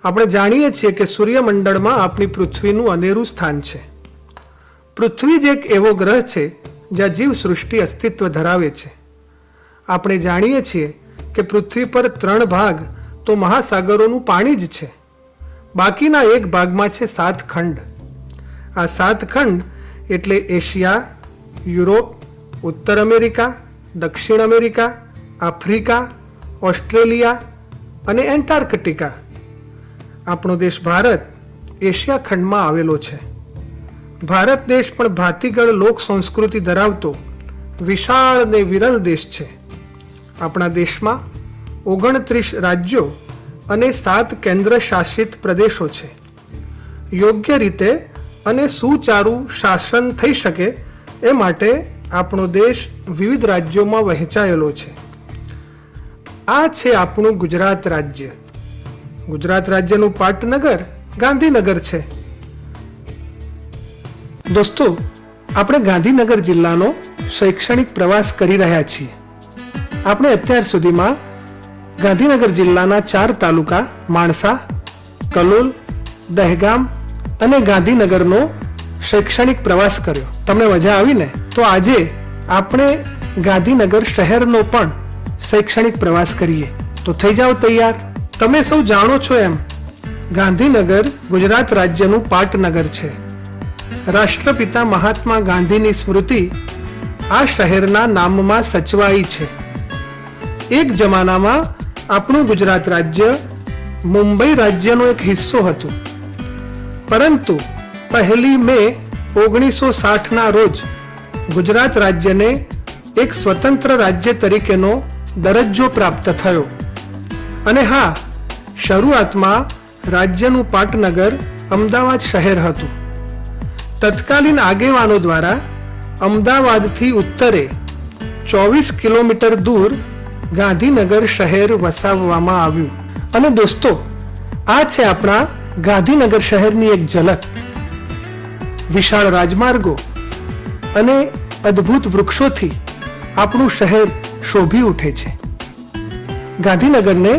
આપણે જાણીએ છીએ કે સૂર્યમંડળમાં આપણી પૃથ્વીનું અનેરું સ્થાન છે. પૃથ્વી જ એક એવો ગ્રહ છે જ્યાં જીવસૃષ્ટિ અસ્તિત્વ ધરાવે છે. આપણે જાણીએ છીએ કે પૃથ્વી પર 3 ભાગ તો મહાસાગરોનું પાણી જ છે. બાકીના એક ભાગમાં છે 7 ખંડ. આ 7 ખંડ એટલે એશિયા, યુરોપ, ઉત્તર અમેરિકા, દક્ષિણ અમેરિકા, આફ્રિકા, ઓસ્ટ્રેલિયા અને એન્ટાર્કટિકા. આપણો દેશ ભારત એશિયા ખંડમાં આવેલો છે. ભારત દેશ પણ ભાતીગળ લોક સંસ્કૃતિ ધરાવતો વિશાળ અને વિરલ દેશ છે. આપણા દેશમાં 29 રાજ્યો અને 7 કેન્દ્ર શાસિત પ્રદેશો છે. યોગ્ય રીતે અને સુચારુ શાસન થઈ શકે એ માટે આપણો દેશ વિવિધ રાજ્યોમાં વહેંચાયેલો છે. આ છે આપણું ગુજરાત રાજ્ય. ગુજરાત રાજ્યનું પાટનગર ગાંધીનગર છે. દોસ્તો, આપણે ગાંધીનગર જિલ્લાનો શૈક્ષણિક પ્રવાસ કરી રહ્યા છીએ. આપણે અત્યાર સુધીમાં ગાંધીનગર જિલ્લાના 4 તાલુકા માણસા, કલોલ, દહેગામ અને ગાંધીનગરનો શૈક્ષણિક પ્રવાસ કર્યો. તમને મજા આવી ને? તો આજે આપણે ગાંધીનગર શહેરનો પણ શૈક્ષણિક પ્રવાસ કરીએ. તો થઈ જાઓ તૈયાર. તમે સૌ જાણો છો એમ ગાંધીનગર ગુજરાત રાજ્યનું પાટનગર છે. રાષ્ટ્રપિતા મહાત્મા ગાંધીની સ્મૃતિ આ શહેરના નામમાં સચવાઈ છે. એક જમાનામાં આપણું ગુજરાત રાજ્ય મુંબઈ રાજ્યનો એક હિસ્સો હતું, પરંતુ 1 મે 1960ના રોજ ગુજરાત રાજ્યને એક સ્વતંત્ર રાજ્ય તરીકેનો દરજ્જો પ્રાપ્ત થયો. અને હા, શરૂઆતમાં રાજ્યનું પાટનગર અમદાવાદ શહેર હતું. તત્કાલીન આગેવાનો દ્વારા અમદાવાદથી ઉત્તરે 24 કિલોમીટર દૂર ગાંધીનગર શહેર વસાવવામાં આવ્યું. અને દોસ્તો, આ છે આપણા ગાંધીનગર શહેરની એક ઝલક. વિશાળ રાજમાર્ગો અને અદ્ભુત વૃક્ષોથી આપણું શહેર શોભી ઉઠે છે. ગાંધીનગરને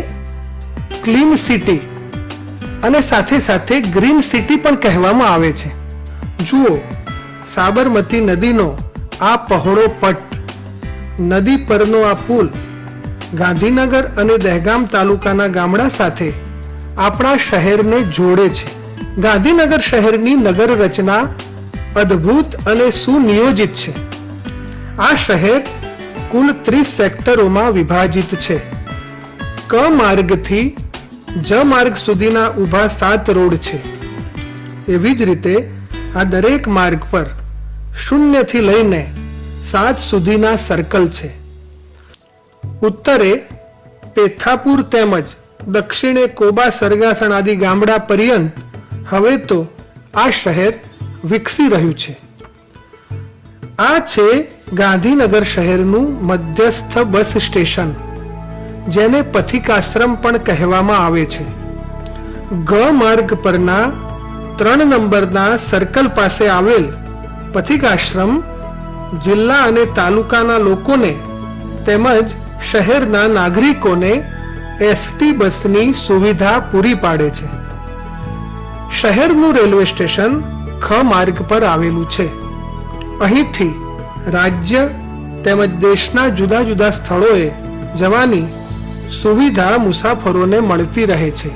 ક્લીન સિટી અને સાથે સાથે ગ્રીન સિટી પણ કહેવામાં આવે છે. જુઓ, સાબરમતી નદીનો આ પહોળો પટ, નદી પરનો આ પુલ ગાંધીનગર અને દહેગામ તાલુકાના ગામડા સાથે આપણા શહેરને જોડે છે. ગાંધીનગર શહેરની નગર રચના અદ્ભુત અને સુનિયોજિત છે. આ શહેર કુલ 30 સેક્ટરોમાં વિભાજિત છે. ક માર્ગથી જ માર્ગ સુધીના ઊભા 7 રોડ છે. એવી જ રીતે આ દરેક માર્ગ પર 0 થી લઈને 7 સુધીના સર્કલ છે. ઉત્તરે પેથાપુર તેમજ દક્ષિણે કોબા, સરગાસણ આદિ ગામડા પર્યંત હવે તો આ શહેર વિકસી રહ્યું છે. આ છે ગાંધીનગર શહેરનું મધ્યસ્થ બસ સ્ટેશન, જેને પથિકાશ્રમ પણ કહેવામાં આવે છે. ગ માર્ગ પરના 3 નંબરના સર્કલ પાસે આવેલ પથિકાશ્રમ જિલ્લા અને તાલુકાના લોકોને તેમજ શહેરના નાગરિકોને એસટી બસની સુવિધા પૂરી પાડે છે. શહેરનું રેલવે સ્ટેશન ખ માર્ગ પર આવેલું છે. અહીંથી રાજ્ય તેમજ દેશના જુદા જુદા સ્થળોએ જવાની સુવિધા મુસાફરોને મળતી રહે છે.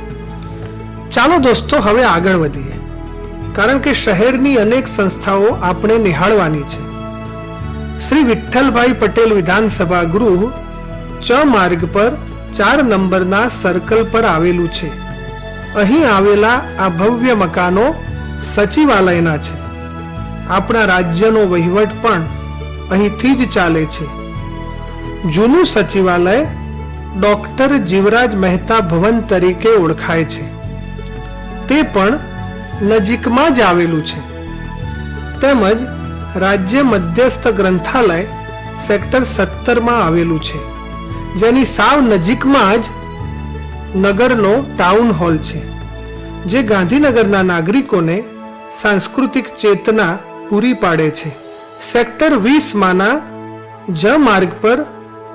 ચાલો દોસ્તો, હવે આગળ વધીએ, કારણ કે શહેરની અનેક સંસ્થાઓ આપણે નિહાળવાની છે. શ્રી વિઠ્ઠલભાઈ પટેલ વિધાનસભા ગૃહ ચ માર્ગ પર 4 નંબરના સર્કલ પર આવેલું છે. અહીં આવેલા આ ભવ્ય મકાનો સચિવાલયના છે. આપણા રાજ્યનો વહીવટ પણ અહીંથી જ ચાલે છે. જૂનું સચિવાલય ડોક્ટર જીવરાજ મહેતા ભવન તરીકે ઓળખાય છે. તે પણ નજીકમાં જ આવેલું છે. તેમજ રાજ્ય મધ્યસ્થ ગ્રંથાલય સેક્ટર 17માં આવેલું છે, જેની સાવ નજીકમાં જ નગરનો ટાઉન હોલ છે, જે ગાંધીનગરના નાગરિકોને સાંસ્કૃતિક ચેતના પૂરી પાડે છે. સેક્ટર 20માના જ માર્ગ પર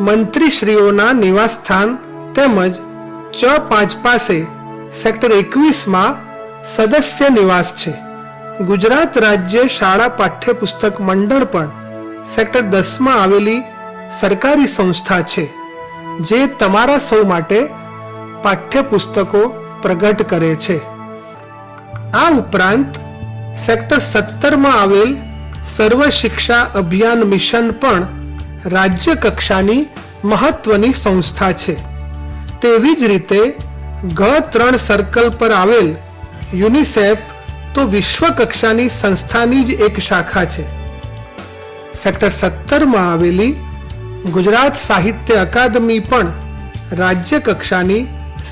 મંત્રીશ્રીઓના નિવાસસ્થાન તેમજ ચ 5 પાસે સેક્ટર 21માં સદસ્ય નિવાસ છે. ગુજરાત રાજ્ય શાળા પાઠ્યપુસ્તક મંડળ પણ સેક્ટર 10માં આવેલી સરકારી સંસ્થા છે, જે તમારા સૌ માટે પાઠ્યપુસ્તકો પ્રગટ કરે છે. આ ઉપરાંત સેક્ટર 17માં આવેલ સર્વ શિક્ષા અભિયાન મિશન પણ રાજ્ય કક્ષાની મહત્વની સંસ્થા છે. તેવી જ રીતે G3 સર્કલ પર આવેલ યુનિસેફ તો વિશ્વ કક્ષાની સંસ્થાની જ એક શાખા છે. સેક્ટર 17માં આવેલી ગુજરાત સાહિત્ય અકાદમી પણ રાજ્ય કક્ષાની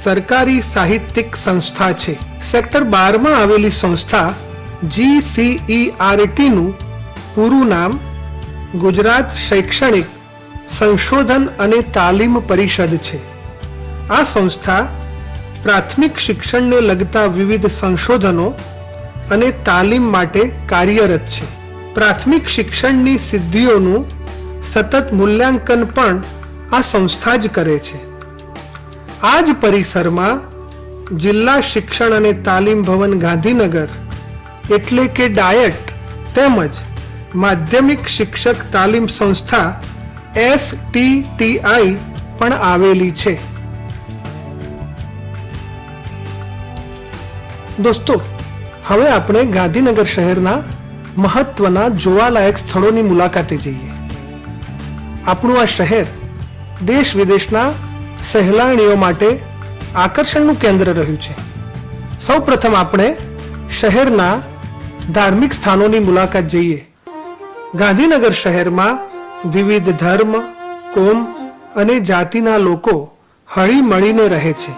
સરકારી સાહિત્યિક સંસ્થા છે. સેક્ટર 12માં આવેલી સંસ્થા GCERT નું પૂરું નામ ગુજરાત શૈક્ષણિક સંશોધન અને તાલીમ પરિષદ છે. આ સંસ્થા પ્રાથમિક શિક્ષણને લગતા વિવિધ સંશોધનો અને તાલીમ માટે કાર્યરત છે. પ્રાથમિક શિક્ષણની સિદ્ધિઓનું સતત મૂલ્યાંકન પણ આ સંસ્થા જ કરે છે. આ જ પરિસરમાં જિલ્લા શિક્ષણ અને તાલીમ ભવન ગાંધીનગર એટલે કે ડાયટ તેમજ માધ્યમિક શિક્ષક તાલીમ સંસ્થા STTI પણ આવેલી છે. દોસ્તો, હવે આપણે ગાંધીનગર શહેરના મહત્વના જોવાલાયક સ્થળોની મુલાકાતે જઈએ. આપણું આ શહેર દેશ વિદેશના સહેલાણીઓ માટે આકર્ષણનું કેન્દ્ર રહ્યું છે. સૌ પ્રથમ આપણે શહેરના ધાર્મિક સ્થાનોની મુલાકાત જઈએ. ગાંધીનગર શહેરમાં વિવિધ ધર્મ, કોમ અને જાતિના લોકો હળી મળીને રહે છે.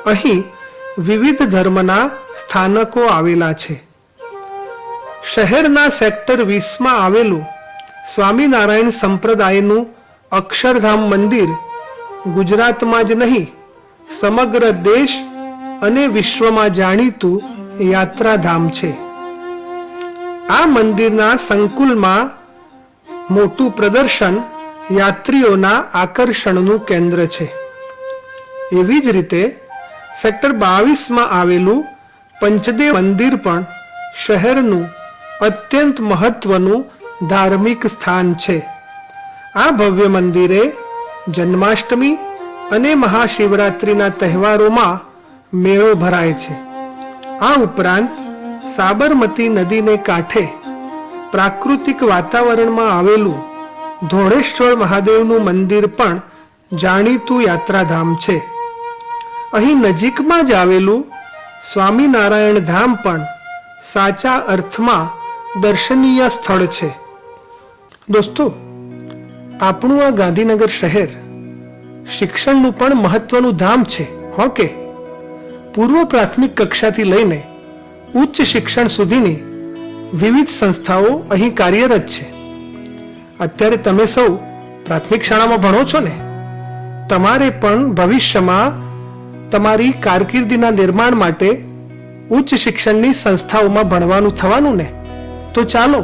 અહીં વિવિધ ધર્મના સ્થાનકો આવેલા છે. શહેરના સેક્ટર 20માં આવેલું સ્વામિનારાયણ સંપ્રદાયનું અક્ષરધામ મંદિર ગુજરાતમાં જ નહીં, સમગ્ર દેશ અને વિશ્વમાં જાણીતું યાત્રાધામ છે. આ મંદિરના સંકુલમાં મોટું પ્રદર્શન યાત્રીઓના આકર્ષણનું કેન્દ્ર છે. એવી જ રીતે સેક્ટર 22માં આવેલું પંચદેવ મંદિર પણ શહેરનું અત્યંત મહત્વનું ધાર્મિક સ્થાન છે. આ ભવ્ય મંદિરે જન્માષ્ટમી અને મહાશિવરાત્રિના તહેવારોમાં મેળો ભરાય છે. આ ઉપરાંત સાબરમતી નદીને કાંઠે પ્રાકૃતિક વાતાવરણમાં આવેલું ધોળેશ્વર મહાદેવનું મંદિર પણ જાણીતું યાત્રાધામ છે. અહીં નજીકમાં જ આવેલું સ્વામિનારાયણ ધામ પણ સાચા અર્થમાં દર્શનીય સ્થળ છે. દોસ્તો, આપણું આ ગાંધીનગર શહેર શિક્ષણનું પણ મહત્વનું ધામ છે. હો કે પૂર્વ પ્રાથમિક કક્ષાથી લઈને ઉચ્ચ શિક્ષણ સુધીની વિવિધ સંસ્થાઓ અહીં કાર્યરત છે. અત્યારે તમે સૌ પ્રાથમિક શાળામાં ભણો છો ને? તમારે પણ ભવિષ્યમાં તમારી કારકિર્દીના નિર્માણ માટે ઉચ્ચ શિક્ષણની સંસ્થાઓમાં ભણવાનું થવાનું ને? તો ચાલો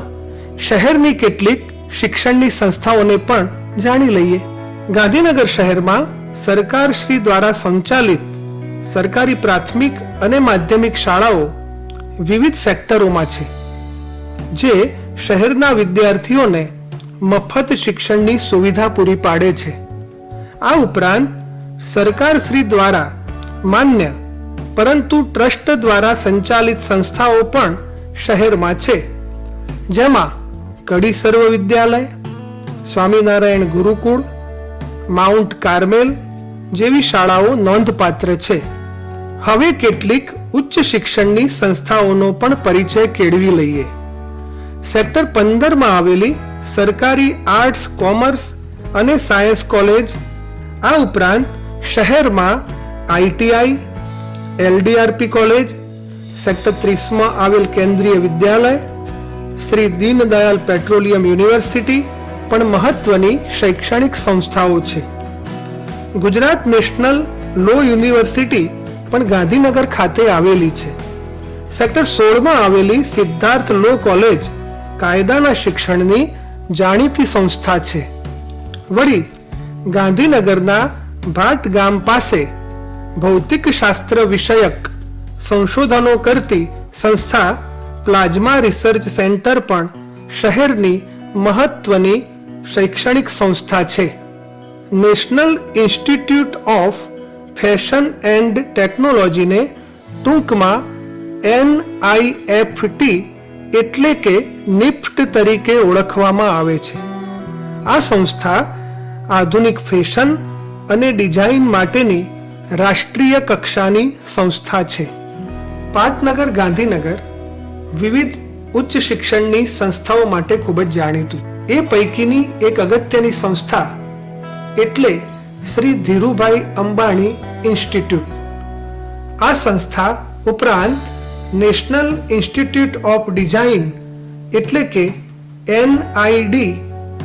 શહેરની કેટલીક શિક્ષણની સંસ્થાઓને પણ જાણી લઈએ. ગાંધીનગર શહેરમાં સરકાર શ્રી દ્વારા સંચાલિત સરકારી પ્રાથમિક અને માધ્યમિક શાળાઓ વિવિધ સેક્ટરોમાં છે, જે શહેરના વિદ્યાર્થીઓને મફત શિક્ષણની સુવિધા પૂરી પાડે છે. આ ઉપરાંત સરકાર શ્રી દ્વારા માન્ય પરંતુ ટ્રસ્ટ દ્વારા સંચાલિત સંસ્થાઓ પણ શહેરમાં છે, જેમાં કડી સર્વ વિદ્યાલય, સ્વામિનારાયણ ગુરુકુળ, માઉન્ટ કાર્મેલ જેવી શાળાઓ નોંધપાત્ર છે. હવે કેટલીક ઉચ્ચ શિક્ષણની સંસ્થાઓનો પણ પરિચય કેળવી લઈએ. સેક્ટર 15માં આવેલી સરકારી આર્ટ્સ, કોમર્સ અને સાયન્સ કોલેજ, આ ઉપરાંત શહેરમાં ITI, LDRP કોલેજ, સેક્ટર 30માં આવેલ કેન્દ્રીય વિદ્યાલય, શ્રી દીનદયાલ પેટ્રોલિયમ યુનિવર્સિટી પણ મહત્વની શૈક્ષણિક સંસ્થાઓ છે. ગુજરાત નેશનલ લો યુનિવર્સિટી પણ ગાંધીનગર ખાતે આવેલી છે. સેક્ટર 16માં આવેલી સિદ્ધાર્થ લો કોલેજ કાયદાના શિક્ષણની જાણીતી સંસ્થા છે. વળી ગાંધીનગરના ભાટ ગામ પાસે ભૌતિક શાસ્ત્ર વિષયક સંશોધનો કરતી સંસ્થા પ્લાઝમા રિસર્ચ સેન્ટર પણ શહેરની મહત્વની શૈક્ષણિક સંસ્થા છે. National institute of fashion and ટેકનોલોજીને ટૂંકમાં NIFT એટલે કે નિફ્ટ તરીકે ઓળખવામાં આવે છે. આ સંસ્થા આધુનિક ફેશન અને ડિઝાઇન માટેની રાષ્ટ્રીય કક્ષાની સંસ્થા છે. પાટનગર ગાંધીનગર વિવિધ ઉચ્ચ શિક્ષણની સંસ્થાઓ માટે ખૂબ જ જાણીતું. એ પૈકીની એક અગત્યની સંસ્થા એટલે શ્રી ધીરુભાઈ અંબાણી ઇન્સ્ટિટ્યૂટ. આ સંસ્થા ઉપરાંત નેશનલ ઇન્સ્ટિટ્યૂટ ઓફ ડિઝાઇન એટલે કે NID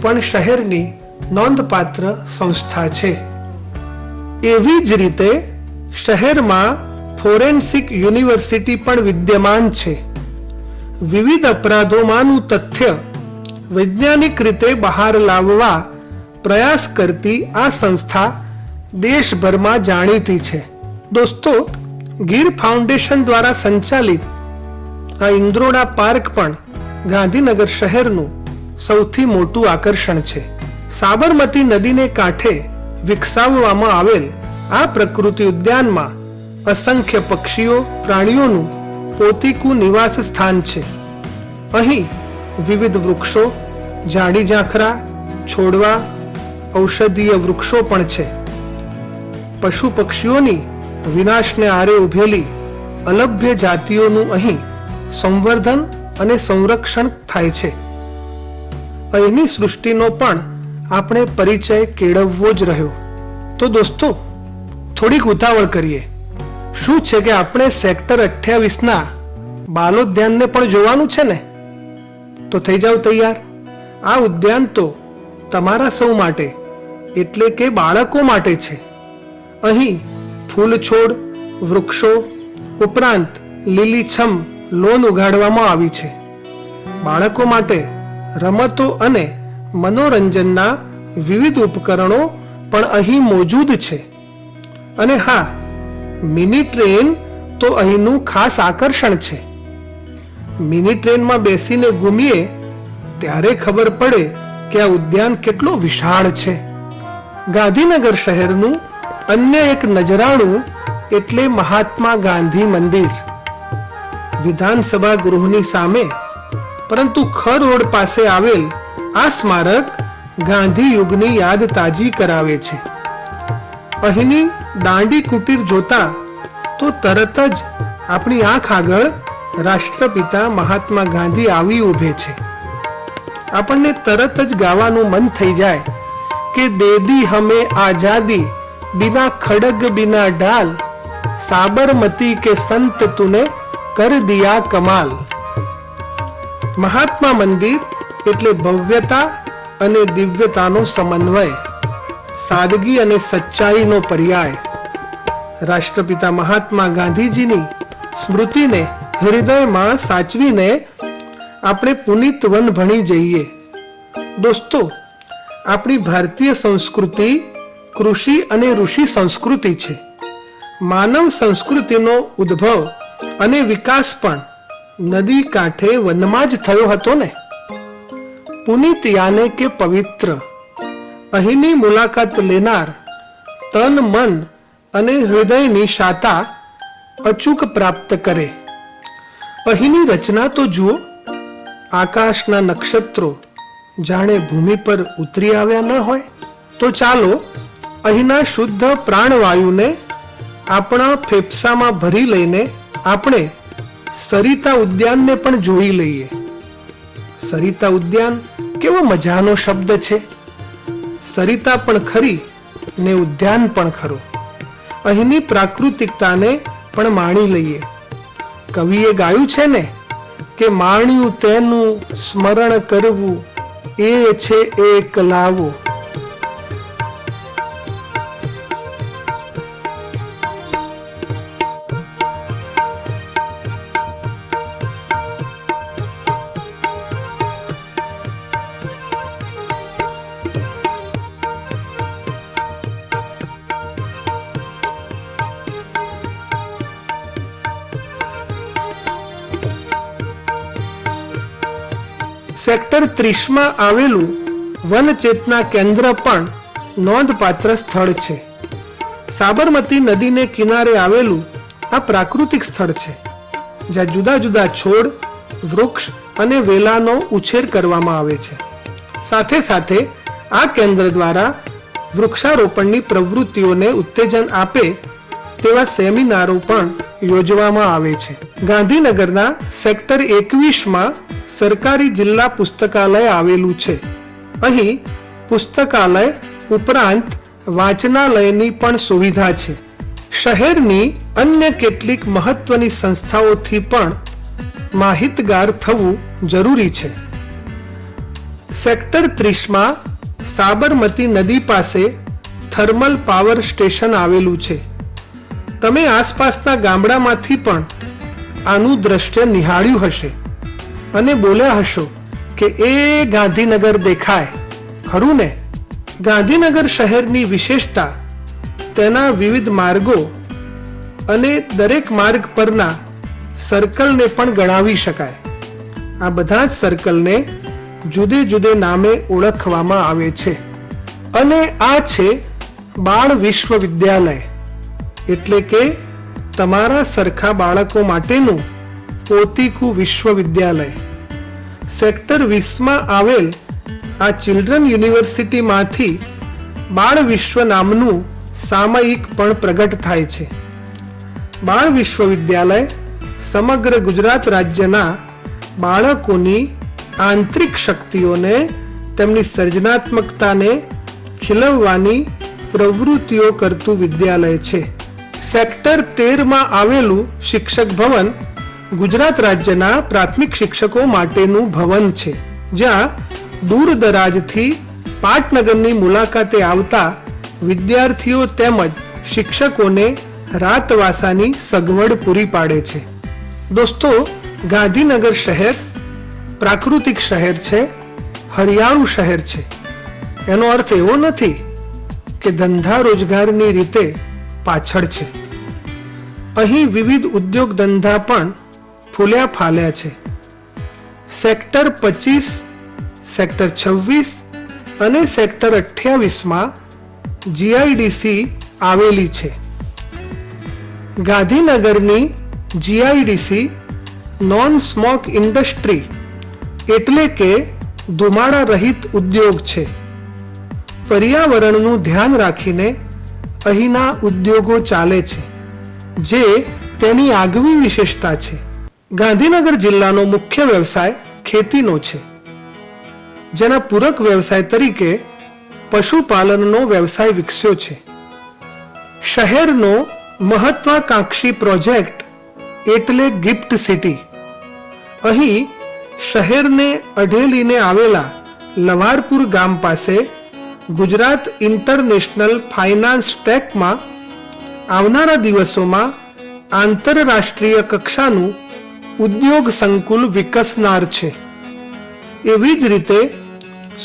પણ શહેરની નોંધપાત્ર સંસ્થા છે. એવી જ રીતે શહેરમાં ફોરેન્સિક યુનિવર્સિટી પણ વિદ્યમાન છે. વિવિધ અપરાધોમાંનું તથ્ય વૈજ્ઞાનિક રીતે બહાર લાવવા પ્રયાસ કરતી આ સંસ્થા દેશભરમાં જાણીતી છે. દોસ્તો, ગીર ફાઉન્ડેશન દ્વારા સંચાલિત આ ઇન્દ્રોડા પાર્ક પણ ગાંધીનગર શહેરનું સૌથી મોટું આકર્ષણ છે. સાબરમતી નદીને કાંઠે વિકસાવવામાં આવેલ આ પ્રકૃતિ ઉદ્યાનમાં અસંખ્ય પક્ષીઓ પ્રાણીઓનું પોતીકું નિવાસ સ્થાન છે. અહીં વિવિધ વૃક્ષો, ઝાડી ઝાંખરા, છોડવા, ઔષધીય વૃક્ષો પણ છે. પશુ પક્ષીઓની વિનાશને આરે ઉભેલી અલભ્ય જાતિઓનું અહીં સંવર્ધન અને સંરક્ષણ થાય છે. અહીંની સૃષ્ટિનો પણ આપણે પરિચય કેળવવો જ રહ્યો. તો દોસ્તો, થોડીક ઉતાવળ કરીએ. શું છે કે આપણે સેક્ટર 28ના બાલોદ્યાનને પણ જોવાનું છે ને? તો થઈ જાવ તૈયાર. આ ઉદ્યાન તો તમારા સૌ માટે એટલે કે બાળકો માટે છે. અહીં ફૂલ છોડ, વૃક્ષો ઉપરાંત લીલીછમ લોન ઉગાડવામાં આવી છે. બાળકો માટે રમતો અને મનોરંજનના વિવિધ ઉપકરણો પણ અહીં મોજૂદ છે. અને હા, મિની ટ્રેન તો અહીંનું ખાસ આકર્ષણ છે. મિની ટ્રેનમાં બેસીને ઘૂમીએ ત્યારે ખબર પડે કે આ ઉદ્યાન કેટલો વિશાળ છે. ગાંધીનગર શહેરનું અન્ય એક નજરાણું એટલે મહાત્મા ગાંધી મંદિર. વિધાનસભા ગૃહની સામે પરંતુ ખ રોડ પાસે આવેલ આ સ્મારક ગાંધી યુગની યાદ તાજી કરાવે છે. અહીંની દાંડી કુટીર જોતા તો તરત જ આપણી આંખ આગળ રાષ્ટ્રપિતા મહાત્મા ગાંધી આવી ઊભે છે. આપણને તરત જ ગાવાનું મન થઈ જાય કે દે દી હમે આઝાદી बिना खड़ग बिना ढाल साबरमती के संत तूने कर दिया कमाल. મહાત્મા મંદિર એટલે ભવ્યતા અને દિવ્યતાનો સમન્વય, સાદગી અને સચ્ચાઈનો પર્યાય. રાષ્ટ્રપિતા મહાત્મા ગાંધીજીની સ્મૃતિને હૃદયમાં સાચવીને આપણે પુનિત વન ભણી જઈએ. દોસ્તો, આપણી ભારતીય સંસ્કૃતિ કૃષિ અને ઋષિ સંસ્કૃતિ છે. માનવ સંસ્કૃતિનો ઉદ્ભવ અને વિકાસ પણ નદી કાંઠે વનમાં જ થયો હતો ને. પુનિત યાને કે પવિત્ર. અહીંની મુલાકાત લેનાર તન, મન અને હૃદયની શાતા અચૂક પ્રાપ્ત કરે. અહીંની રચના તો જુઓ. આકાશના નક્ષત્રો જાણે ભૂમિ પર ઉતરી આવ્યા ન હોય. તો ચાલો અહીંના શુદ્ધ પ્રાણવાયુને આપણા ફેફસામાં ભરી લઈને આપણે સરિતા ઉદ્યાનને પણ જોઈ લઈએ. સરિતા ઉદ્યાન કેવો મજાનો શબ્દ છે. સરિતા પણ ખરી ને ઉદ્યાન પણ ખરું. અહીંની પ્રાકૃતિકતાને પણ માણી લઈએ. કવિએ ગાયું છે ને કે માણ્યું તેનું સ્મરણ કરવું એ છે એક લાવો. સેક્ટર 30 આવેલું વન ચેતના કેન્દ્ર પણ નોંધપાત્ર સ્થળ છે. સાબરમતી નદીને કિનારે આવેલું આ પ્રાકૃતિક સ્થળ છે, જ્યાં જુદા જુદા છોડ, વૃક્ષ અને વેલાનો ઉછેર કરવામાં આવે છે. સાથે સાથે આ કેન્દ્ર દ્વારા વૃક્ષારોપણની પ્રવૃત્તિઓને ઉત્તેજન આપે તેવા સેમિનારો પણ યોજવામાં આવે છે. ગાંધીનગરના સેક્ટર 21 સરકારી જિલ્લા પુસ્તકાલય આવેલું છે. અહીં પુસ્તકાલય ઉપરાંત વાંચનાલયની પણ સુવિધા છે. શહેરની અન્ય કેટલીક મહત્વની સંસ્થાઓથી પણ માહિતગાર થવું જરૂરી છે. સેક્ટર 30 સાબરમતી નદી પાસે થર્મલ પાવર સ્ટેશન આવેલું છે. તમે આસપાસના ગામડામાંથી પણ આનું દ્રશ્ય નિહાળ્યું હશે અને બોલ્યા હશો કે એ ગાંધીનગર દેખાય, ખરું ને? ગાંધીનગર શહેરની વિશેષતા તેના વિવિધ માર્ગો અને દરેક માર્ગ પરના સર્કલને પણ ગણાવી શકાય. આ બધા જ સર્કલને જુદે જુદે નામે ઓળખવામાં આવે છે. અને આ છે બાળ વિશ્વવિદ્યાલય, એટલે કે તમારા સરખા બાળકો માટેનું પોતીકું વિશ્વવિદ્યાલય. સેક્ટર 20 આવેલ આ ચિલ્ડ્રન યુનિવર્સિટીમાંથી બાળ વિશ્વ નામનું સામયિક પણ પ્રગટ થાય છે. બાળ વિશ્વવિદ્યાલય સમગ્ર ગુજરાત રાજ્યના બાળકોની આંતરિક શક્તિઓને, તેમની સર્જનાત્મકતાને ખીલવવાની પ્રવૃત્તિઓ કરતું વિદ્યાલય છે. સેક્ટર 13 આવેલું શિક્ષક ભવન ગુજરાત રાજ્યના પ્રાથમિક શિક્ષકો માટેનું ભવન છે, જ્યાં દૂર દરાજથી પાટનગરની મુલાકાતે આવતા વિદ્યાર્થીઓ તેમજ શિક્ષકોને રાતવાસાની સગવડ પૂરી પાડે છે. દોસ્તો, ગાંધીનગર શહેર પ્રાકૃતિક શહેર છે, હરિયાળું શહેર છે. એનો અર્થ એવો નથી કે ધંધા રોજગારની રીતે પાછળ છે. અહીં વિવિધ ઉદ્યોગ ધંધા પણ ફૂલ્યા ફાલ્યા છે. સેક્ટર 25, સેક્ટર 26 અને સેક્ટર 28 જીઆઈડીસી આવેલી છે. ગાંધીનગરની જીઆઈડીસી નોન સ્મોક ઇન્ડસ્ટ્રી એટલે કે ધુમાડા રહિત ઉદ્યોગ છે. પર્યાવરણનું ધ્યાન રાખીને અહીંના ઉદ્યોગો ચાલે છે, જે તેની આગવી વિશેષતા છે. ગાંધીનગર જિલ્લાનો મુખ્ય વ્યવસાય ખેતીનો છે, જેના પૂરક વ્યવસાય તરીકે પશુપાલનનો વ્યવસાય વિકસ્યો છે. શહેરનો મહત્વાકાંક્ષી પ્રોજેક્ટ એટલે ગિફ્ટ સિટી. અહીં શહેરને અઢેલીને આવેલા લવારપુર ગામ પાસે ગુજરાત ઇન્ટરનેશનલ ફાઇનાન્સ ટેકમાં આવનારા દિવસોમાં આંતરરાષ્ટ્રીય કક્ષાનું ઉદ્યોગ સંકુલ વિકસનાર છે. એવી જ રીતે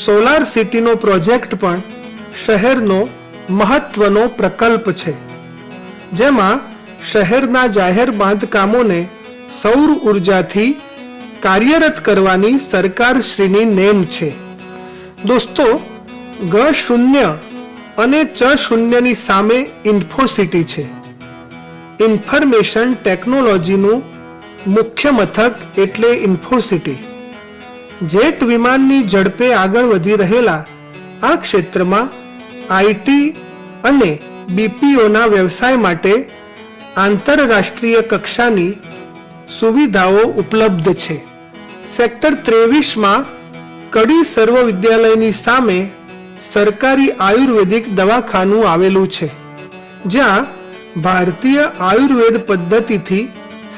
સોલાર સિટીનો પ્રોજેક્ટ પણ શહેરનો મહત્વનો પ્રકલ્પ છે, જેમાં શહેરના જાહેર બાંધકામોને સૌર ઉર્જાથી કાર્યરત કરવાની સરકારશ્રીની નેમ છે. દોસ્તો, G0 અને C0ની સામે ઇન્ફોસિટી છે. ઇન્ફોર્મેશન ટેકનોલોજીનું મુખ્ય મથક એટલે ઇન્ફોસિટી. જેટ વિમાનની ઝડપે આગળ વધી રહેલા આ ક્ષેત્રમાં આઈટી અને બીપીઓના વ્યવસાય માટે આંતરરાષ્ટ્રીય કક્ષાની સુવિધાઓ ઉપલબ્ધ છે. સેક્ટર 23 કડી સર્વ વિદ્યાલયની સામે સરકારી આયુર્વેદિક દવાખાનું આવેલું છે, જ્યાં ભારતીય આયુર્વેદ પદ્ધતિથી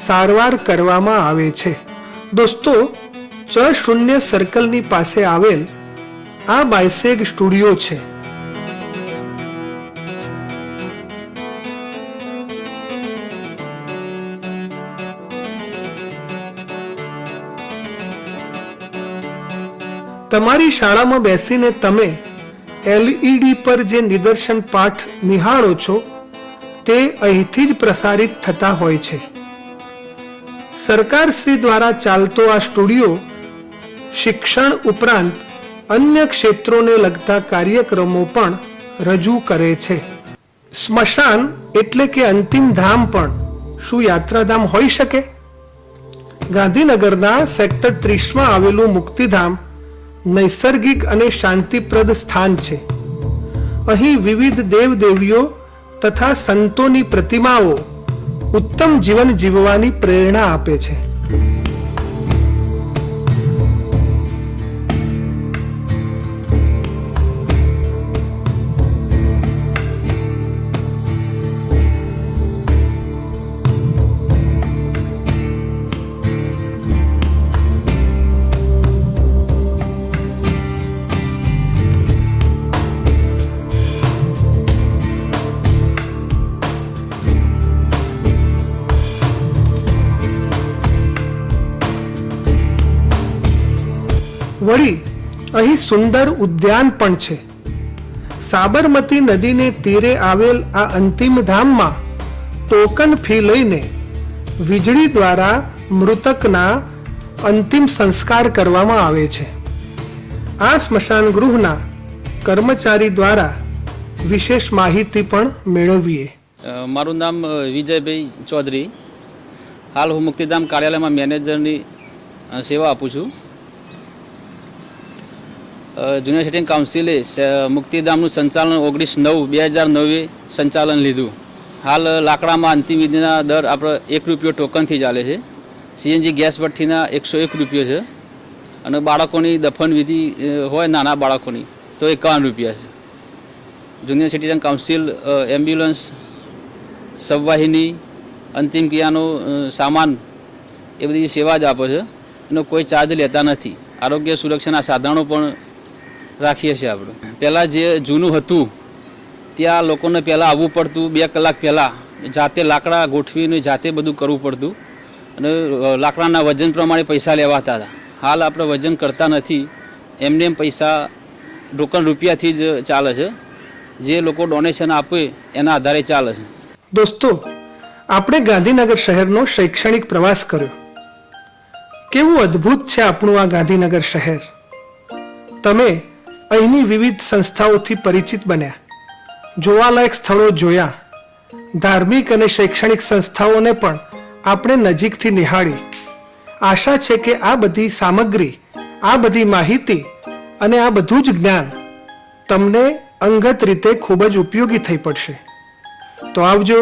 સારવાર કરવામાં આવે છે. દોસ્તો, C0 સર્કલની પાસે આવેલ આ બાયસેગ સ્ટુડિયો છે. તમારી શાળામાં બેસીને તમે એલઈડી પર જે નિદર્શન પાઠ નિહાળો છો તે અહીંથી જ પ્રસારિત થતા હોય છે. સરકારશ્રી દ્વારા ચાલતો આ સ્ટુડિયો શિક્ષણ ઉપરાંત અન્ય ક્ષેત્રોને લગતા કાર્યક્રમો પણ રજૂ કરે છે. સ્મશાન એટલે કે અંતિમ ધામ પણ શું યાત્રાધામ હોઈ શકે? ગાંધીનગરના સેક્ટર 30માં આવેલું મુક્તિધામ નૈસર્ગિક અને શાંતિપ્રદ સ્થાન છે. અહીં વિવિધ દેવદેવીઓ તથા સંતોની પ્રતિમાઓ ઉત્તમ જીવન જીવવાની પ્રેરણા આપે છે. વળી અહીં સુંદર ઉદ્યાન પણ છે. સાબરમતી નદીને તીરે આવેલ આ અંતિમ ધામમાં ટોકન ફી લઈને વીજળી દ્વારા મૃતકના અંતિમ સંસ્કાર કરવામાં આવે છે. આ સ્મશાન ગૃહના કર્મચારી દ્વારા વિશેષ માહિતી પણ મેળવીએ. મારું નામ વિજયભાઈ ચૌધરી. હાલ હું મુક્તિધામ કાર્યાલયમાં મેનેજરની સેવા આપું છું. જુનિયર સિટીઝન કાઉન્સિલે મુક્તિધામનું સંચાલન 19/9/2009 સંચાલન લીધું. હાલ લાકડામાં અંતિમ વિધિના દર આપણે ₹1 ટોકનથી ચાલે છે. સીએનજી ગેસ ભઠ્ઠીના 101 રૂપિયા છે અને બાળકોની દફન વિધિ હોય નાના બાળકોની તો ₹51 છે. જુનિયર સિટીઝન કાઉન્સિલ એમ્બ્યુલન્સ, સબવાહિની, અંતિમ ક્રિયાનો સામાન એ બધી સેવા જ આપે છે. એનો કોઈ ચાર્જ લેતા નથી. આરોગ્ય સુરક્ષાના સાધનો પણ રાખીએ છીએ આપણે. પહેલાં જે જૂનું હતું ત્યાં લોકોને પહેલાં આવવું પડતું, 2 કલાક પહેલાં જાતે લાકડા ગોઠવીને જાતે બધું કરવું પડતું અને લાકડાના વજન પ્રમાણે પૈસા લેવાતા હતા. હાલ આપણે વજન કરતા નથી, એમને એમ પૈસા ટોકન રૂપિયાથી જ ચાલે છે. જે લોકો ડોનેશન આપે એના આધારે ચાલે છે. દોસ્તો, આપણે ગાંધીનગર શહેરનો શૈક્ષણિક પ્રવાસ કર્યો. કેવું અદ્ભુત છે આપણું આ ગાંધીનગર શહેર. તમે અહીંની વિવિધ સંસ્થાઓથી પરિચિત બન્યા, જોવાલાયક સ્થળો જોયા, ધાર્મિક અને શૈક્ષણિક સંસ્થાઓને પણ આપણે નજીકથી નિહાળી. આશા છે કે આ બધી સામગ્રી, આ બધી માહિતી અને આ બધું જ જ્ઞાન તમને અંગત રીતે ખૂબ જ ઉપયોગી થઈ પડશે. તો આવજો.